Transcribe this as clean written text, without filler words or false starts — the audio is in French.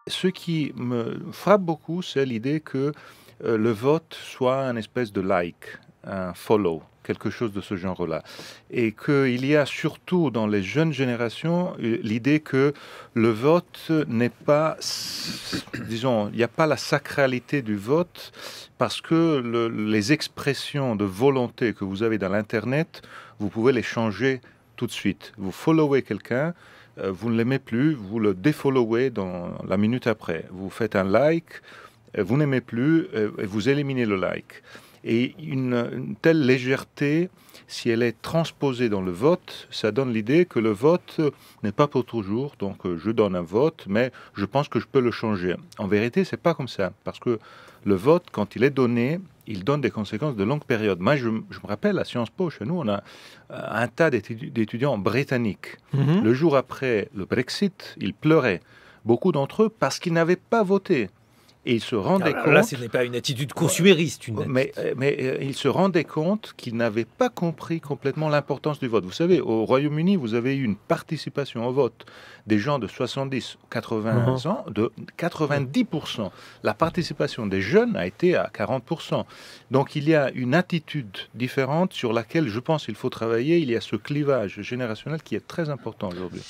ce qui me frappe beaucoup, c'est l'idée que le vote soit un espèce de like, un follow, quelque chose de ce genre-là. Et qu'il y a surtout dans les jeunes générations l'idée que le vote n'est pas, disons, il n'y a pas la sacralité du vote parce que les expressions de volonté que vous avez dans l'Internet, vous pouvez les changer tout de suite. Vous followez quelqu'un, vous ne l'aimez plus, vous le défollowez dans la minute après. Vous faites un like, vous n'aimez plus, et vous éliminez le like. Et une telle légèreté, si elle est transposée dans le vote, ça donne l'idée que le vote n'est pas pour toujours. Donc je donne un vote, mais je pense que je peux le changer. En vérité, c'est pas comme ça, parce que le vote, quand il est donné, il donne des conséquences de longue période. Moi, je me rappelle, à Sciences Po, chez nous, on a un tas d'étudiants britanniques. Mhm. Le jour après le Brexit, ils pleuraient. Beaucoup d'entre eux parce qu'ils n'avaient pas voté. Et ils se rendaient Alors là, ce compte, n'est pas une attitude consumériste. mais ils se rendaient compte qu'ils n'avaient pas compris complètement l'importance du vote. Vous savez, au Royaume-Uni, vous avez eu une participation au vote des gens de 70, 80 Mhm. ans de 90%. La participation des jeunes a été à 40%. Donc il y a une attitude différente sur laquelle je pense qu'il faut travailler. Il y a ce clivage générationnel qui est très important aujourd'hui.